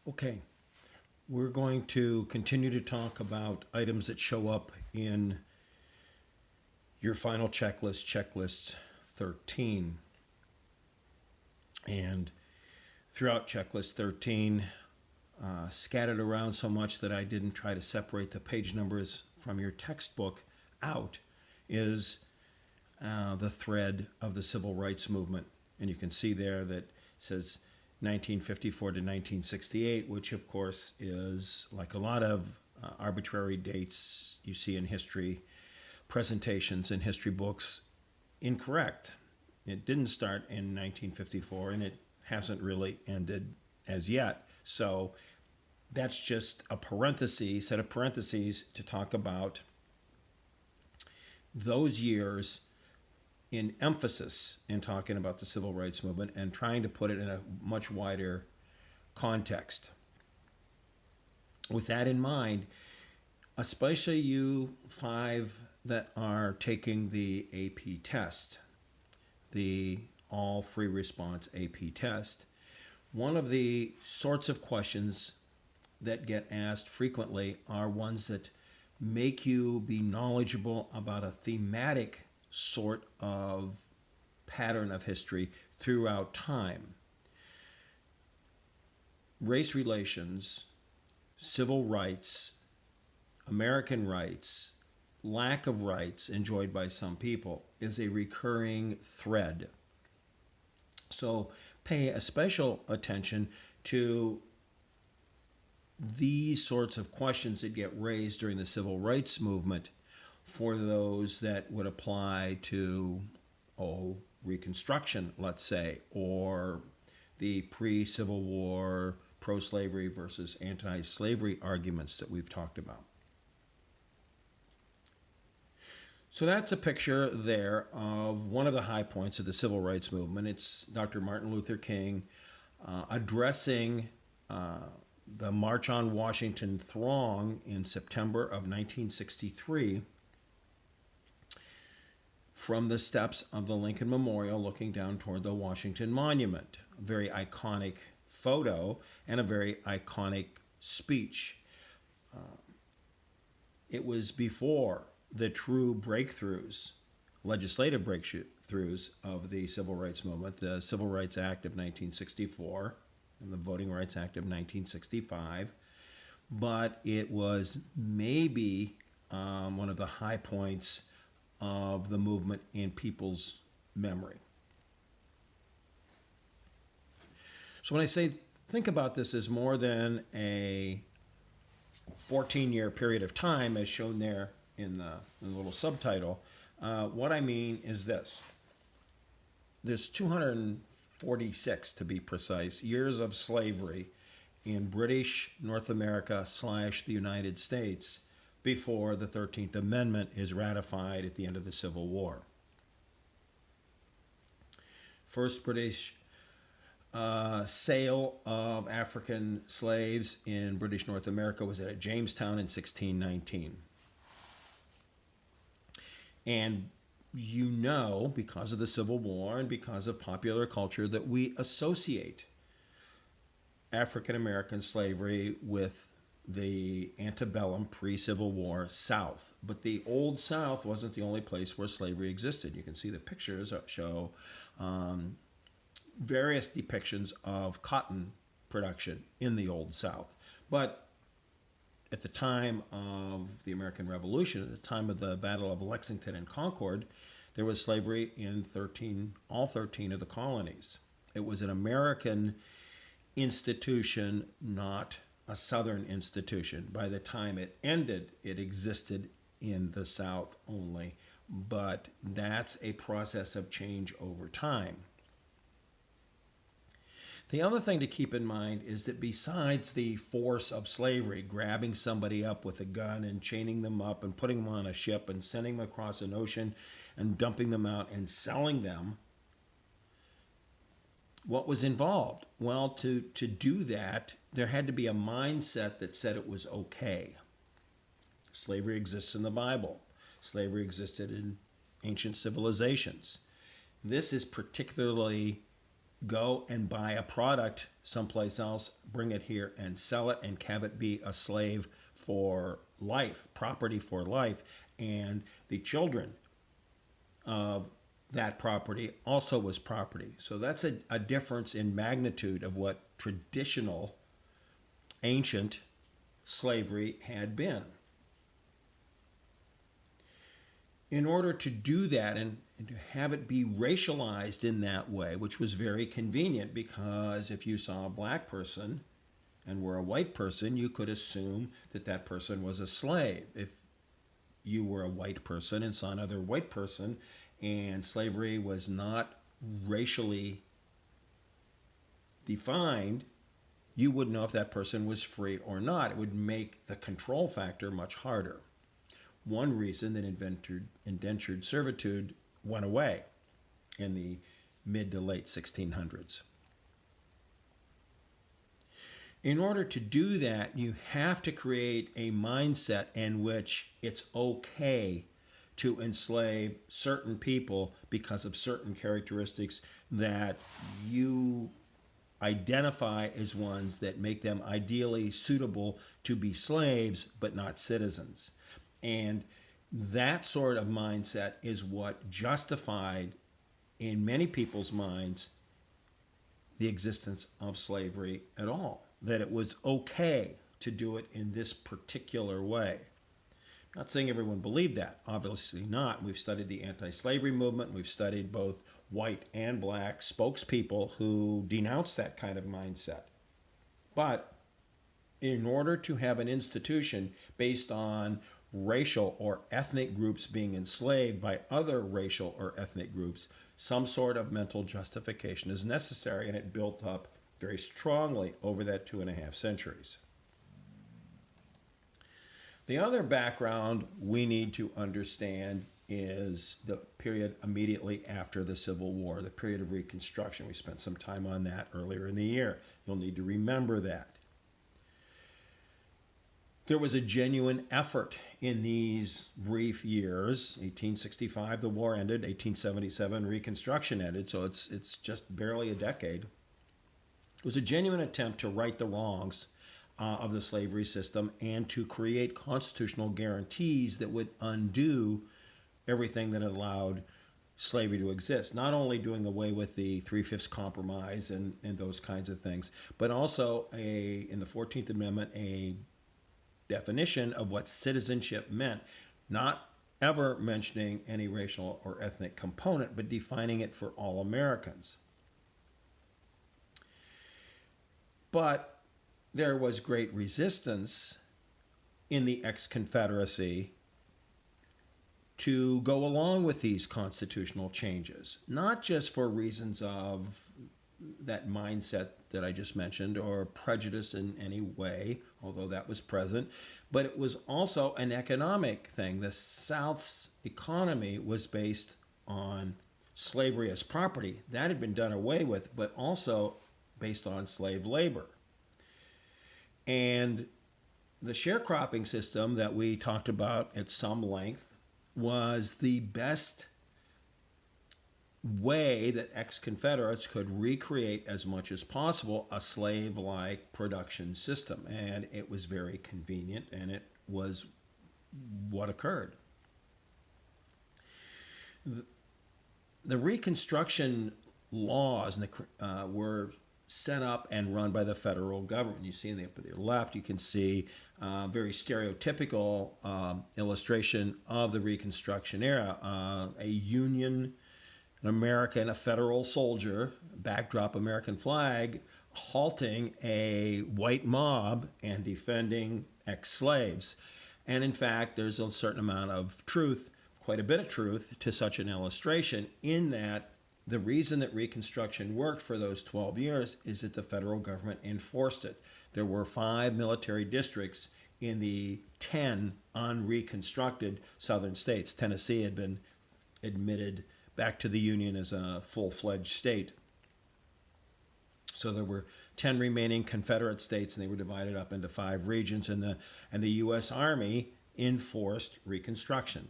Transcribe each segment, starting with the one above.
Okay, we're going to continue to talk about items that show up in your final checklist, checklist 13. And throughout checklist 13, scattered around so much that I didn't try to separate the page numbers from your textbook out, is the thread of the civil rights movement. And you can see there that it says 1954 to 1968, which of course is, like a lot of arbitrary dates you see in history presentations in history books, incorrect. It didn't start in 1954 and it hasn't really ended as yet. So that's just a set of parentheses to talk about those years in emphasis in talking about the civil rights movement and trying to put it in a much wider context. With that in mind, especially you five that are taking the AP test, the all free response AP test, one of the sorts of questions that get asked frequently are ones that make you be knowledgeable about a thematic sort of pattern of history throughout time. Race relations, civil rights, American rights, lack of rights enjoyed by some people is a recurring thread. So pay a special attention to these sorts of questions that get raised during the civil rights movement for those that would apply to, Reconstruction, let's say, or the pre-Civil War pro-slavery versus anti-slavery arguments that we've talked about. So that's a picture there of one of the high points of the civil rights movement. It's Dr. Martin Luther King addressing the March on Washington throng in September of 1963 from the steps of the Lincoln Memorial looking down toward the Washington Monument. A very iconic photo and a very iconic speech. It was before the true breakthroughs, legislative breakthroughs of the civil rights movement, the Civil Rights Act of 1964 and the Voting Rights Act of 1965. But it was maybe one of the high points of the movement in people's memory. So when I say think about this as more than a 14-year period of time, as shown there in the little subtitle, what I mean is this. There's 246, to be precise, years of slavery in British North America / the United States before the 13th Amendment is ratified at the end of the Civil War. First British sale of African slaves in British North America was at Jamestown in 1619. And you know, because of the Civil War and because of popular culture, that we associate African American slavery with the antebellum pre-Civil War South. But the Old South wasn't the only place where slavery existed. You can see the pictures that show various depictions of cotton production in the Old South. But at the time of the American Revolution, at the time of the Battle of Lexington and Concord, there was slavery in all 13 of the colonies. It was an American institution, not a Southern institution. By the time it ended, it existed in the South only. But that's a process of change over time. The other thing to keep in mind is that besides the force of slavery, grabbing somebody up with a gun and chaining them up and putting them on a ship and sending them across an ocean and dumping them out and selling them, what was involved? Well, to do that, there had to be a mindset that said it was okay. Slavery exists in the Bible. Slavery existed in ancient civilizations. This is particularly go and buy a product someplace else, bring it here and sell it, and have it be a slave for life, property for life. And the children of that property also was property. So that's a difference in magnitude of what traditional ancient slavery had been. In order to do that and to have it be racialized in that way, which was very convenient, because if you saw a black person and were a white person, you could assume that that person was a slave. If you were a white person and saw another white person and slavery was not racially defined, you would know if that person was free or not. It would make the control factor much harder. One reason that indentured servitude went away in the mid to late 1600s. In order to do that, you have to create a mindset in which it's okay to enslave certain people because of certain characteristics that you identify as ones that make them ideally suitable to be slaves but not citizens. And that sort of mindset is what justified, in many people's minds, the existence of slavery at all. That it was okay to do it in this particular way. I'm not saying everyone believed that, obviously not. We've studied the anti-slavery movement. We've studied both white and black spokespeople who denounced that kind of mindset. But in order to have an institution based on racial or ethnic groups being enslaved by other racial or ethnic groups, some sort of mental justification is necessary, and it built up very strongly over that 2.5 centuries. The other background we need to understand is the period immediately after the Civil War, the period of Reconstruction. We spent some time on that earlier in the year. You'll need to remember that. There was a genuine effort in these brief years. 1865, the war ended. 1877, Reconstruction ended. So it's just barely a decade. It was a genuine attempt to right the wrongs of the slavery system and to create constitutional guarantees that would undo everything that allowed slavery to exist. Not only doing away with the 3/5 compromise and those kinds of things, but also in the 14th Amendment, a definition of what citizenship meant, not ever mentioning any racial or ethnic component, but defining it for all Americans. But there was great resistance in the ex-Confederacy to go along with these constitutional changes, not just for reasons of that mindset that I just mentioned or prejudice in any way, although that was present, but it was also an economic thing. The South's economy was based on slavery as property. That had been done away with, but also based on slave labor. And the sharecropping system that we talked about at some length was the best way that ex-Confederates could recreate as much as possible a slave-like production system. And it was very convenient, and it was what occurred. The Reconstruction laws were set up and run by the federal government. You see in the upper left, you can see a very stereotypical illustration of the Reconstruction era. A Union, an American, a federal soldier, backdrop American flag, halting a white mob and defending ex-slaves. And in fact, there's a certain amount of truth, quite a bit of truth, to such an illustration, in that the reason that Reconstruction worked for those 12 years is that the federal government enforced it. There were 5 military districts in the 10 unreconstructed southern states. Tennessee had been admitted back to the Union as a full-fledged state. So there were 10 remaining Confederate states, and they were divided up into 5 regions, and the U.S. Army enforced Reconstruction.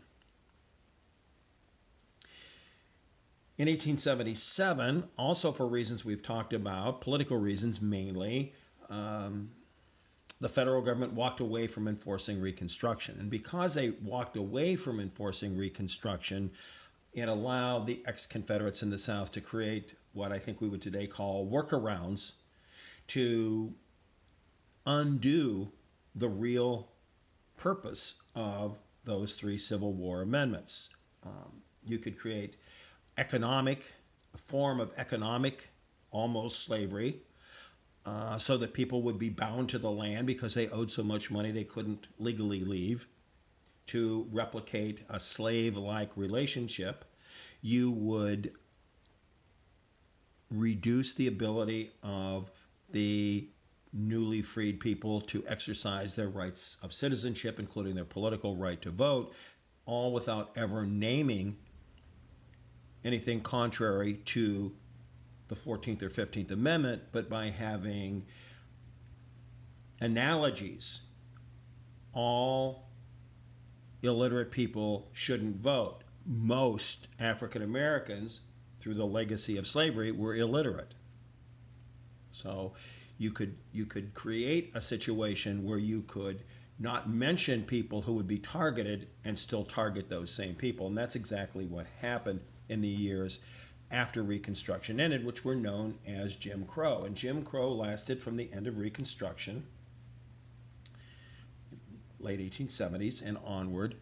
In 1877, also for reasons we've talked about, political reasons mainly, the federal government walked away from enforcing Reconstruction. And because they walked away from enforcing Reconstruction, it allowed the ex-Confederates in the South to create what I think we would today call workarounds to undo the real purpose of those three Civil War amendments. You could create a form of economic, almost slavery, so that people would be bound to the land because they owed so much money they couldn't legally leave, to replicate a slave-like relationship. You would reduce the ability of the newly freed people to exercise their rights of citizenship, including their political right to vote, all without ever naming anything contrary to the 14th or 15th Amendment, but by having analogies. All illiterate people shouldn't vote. Most African Americans, through the legacy of slavery, were illiterate. So you could create a situation where you could not mention people who would be targeted and still target those same people. And that's exactly what happened in the years after Reconstruction ended, which were known as Jim Crow. And Jim Crow lasted from the end of Reconstruction, late 1870s and onward,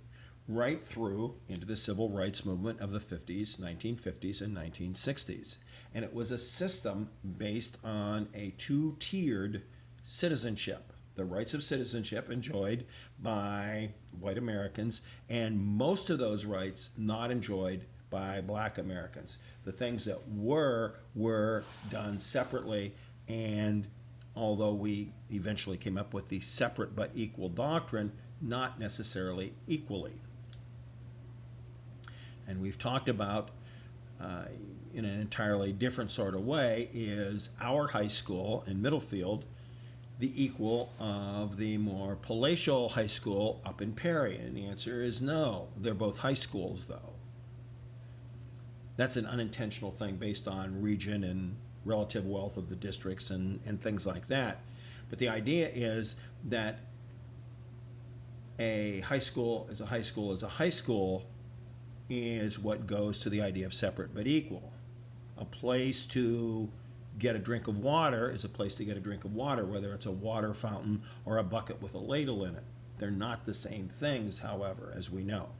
right through into the civil rights movement of the 50s, 1950s, and 1960s. And it was a system based on a two-tiered citizenship. The rights of citizenship enjoyed by white Americans, and most of those rights not enjoyed by black Americans. The things that were done separately, and although we eventually came up with the separate but equal doctrine, not necessarily equally. And we've talked about, in an entirely different sort of way, is our high school in Middlefield the equal of the more palatial high school up in Perry? And the answer is no. They're both high schools, though. That's an unintentional thing based on region and relative wealth of the districts and things like that. But the idea is that a high school is a high school is a high school is what goes to the idea of separate but equal. A place to get a drink of water is a place to get a drink of water, whether it's a water fountain or a bucket with a ladle in it. They're not the same things, however, as we know.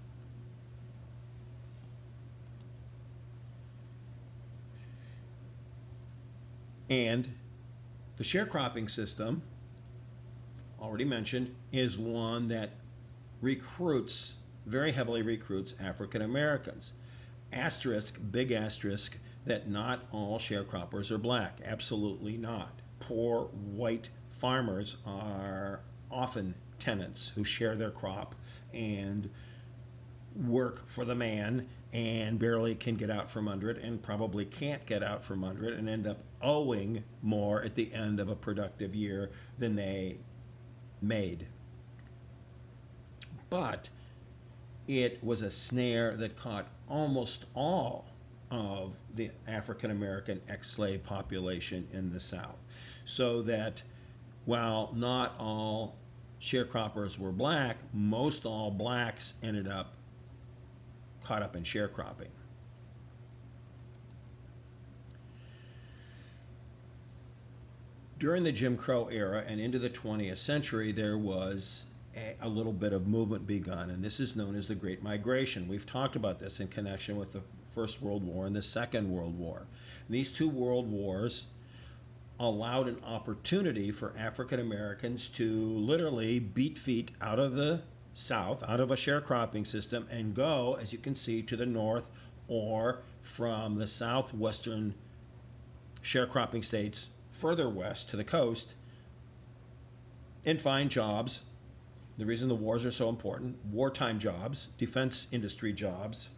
And the sharecropping system, already mentioned, is one that very heavily recruits African Americans. Asterisk, big asterisk, that not all sharecroppers are black. Absolutely not. Poor white farmers are often tenants who share their crop and work for the man and barely can get out from under it, and probably can't get out from under it, and end up owing more at the end of a productive year than they made. But it was a snare that caught almost all of the African American ex-slave population in the South. So that while not all sharecroppers were black, most all blacks ended up caught up in sharecropping. During the Jim Crow era and into the 20th century, there was a little bit of movement begun, and this is known as the Great Migration. We've talked about this in connection with the First World War and the Second World War. And these two world wars allowed an opportunity for African Americans to literally beat feet out of the South, out of a sharecropping system, and go, as you can see, to the north or from the southwestern sharecropping states further west to the coast and find jobs. The reason the wars are so important: wartime jobs, defense industry jobs,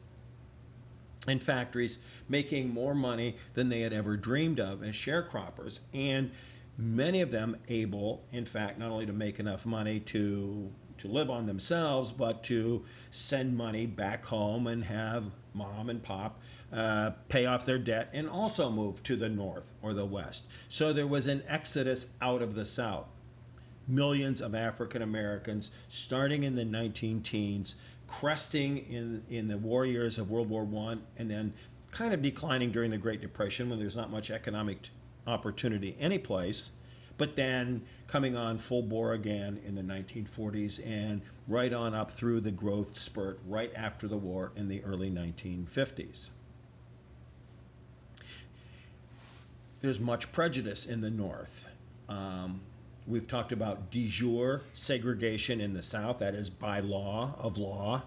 and factories making more money than they had ever dreamed of as sharecroppers, and many of them able, in fact, not only to make enough money to live on themselves, but to send money back home and have mom and pop pay off their debt, and also move to the north or the west. So there was an exodus out of the South. Millions of African Americans, starting in the 19 teens, cresting in the war years of World War I, and then kind of declining during the Great Depression when there's not much economic opportunity anyplace, but then coming on full bore again in the 1940s and right on up through the growth spurt right after the war in the early 1950s. There's much prejudice in the North. We've talked about de jure segregation in the South, that is by law, of law.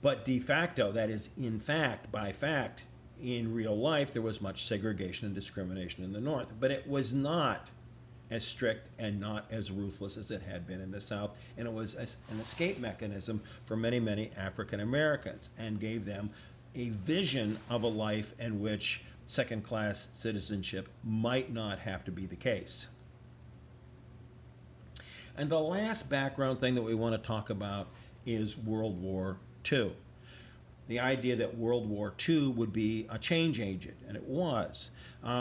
But de facto, that is in fact, by fact, in real life, there was much segregation and discrimination in the North. But it was not as strict and not as ruthless as it had been in the South. And it was an escape mechanism for many, many African Americans and gave them a vision of a life in which second-class citizenship might not have to be the case. And the last background thing that we want to talk about is World War II. The idea that World War II would be a change agent, and it was.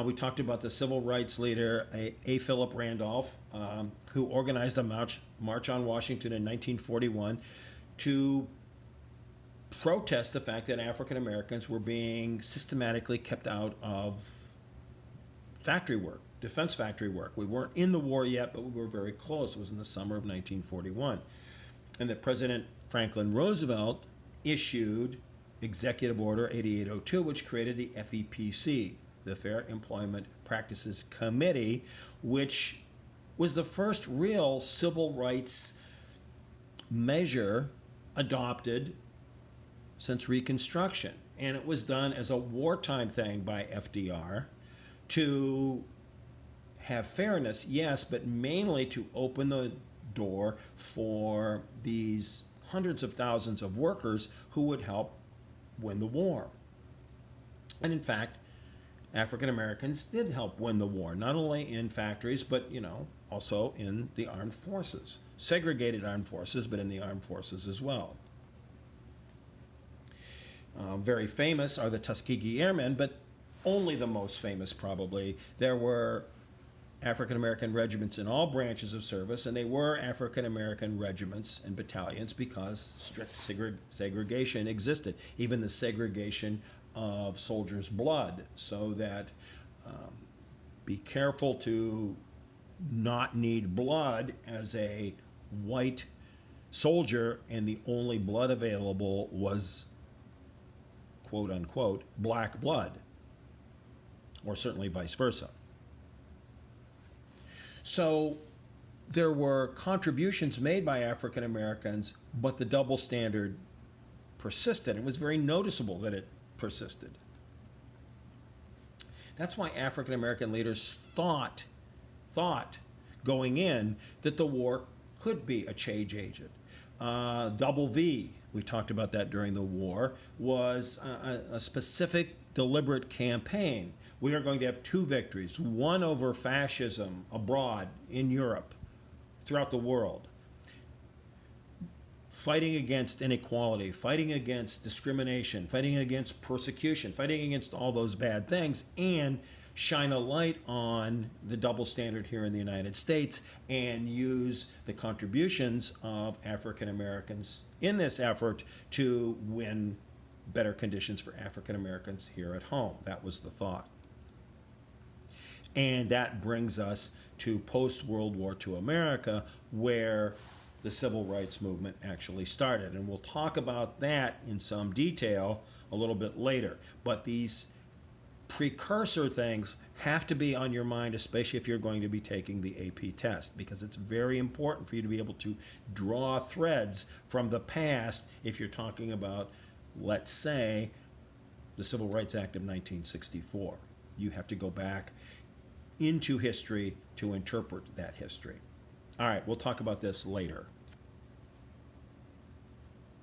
We talked about the civil rights leader, A. Philip Randolph, who organized a March on Washington in 1941 to protest the fact that African Americans were being systematically kept out of factory work. Defense factory work. We weren't in the war yet, but we were very close. It was in the summer of 1941. And that President Franklin Roosevelt issued Executive Order 8802, which created the FEPC, the Fair Employment Practices Committee, which was the first real civil rights measure adopted since Reconstruction. And it was done as a wartime thing by FDR to have fairness, yes, but mainly to open the door for these hundreds of thousands of workers who would help win the war. And in fact, African Americans did help win the war, not only in factories, but also in the armed forces. Segregated armed forces, but in the armed forces as well. Very famous are the Tuskegee Airmen, but only the most famous probably. There were African American regiments in all branches of service, and they were African American regiments and battalions because strict segregation existed, even the segregation of soldiers' blood, so that be careful to not need blood as a white soldier, and the only blood available was, quote unquote, black blood, or certainly vice versa. So there were contributions made by African Americans, but the double standard persisted. It was very noticeable that it persisted. That's why African American leaders thought going in that the war could be a change agent. Double V, we talked about that during the war, was a specific deliberate campaign. We are going to have two victories, one over fascism abroad in Europe, throughout the world, fighting against inequality, fighting against discrimination, fighting against persecution, fighting against all those bad things, and shine a light on the double standard here in the United States and use the contributions of African Americans in this effort to win better conditions for African Americans here at home. That was the thought. And that brings us to post-World War II America, where the civil rights movement actually started. And we'll talk about that in some detail a little bit later. But these precursor things have to be on your mind, especially if you're going to be taking the AP test, because it's very important for you to be able to draw threads from the past if you're talking about, let's say, the Civil Rights Act of 1964. You have to go back into history to interpret that history. All right, we'll talk about this later.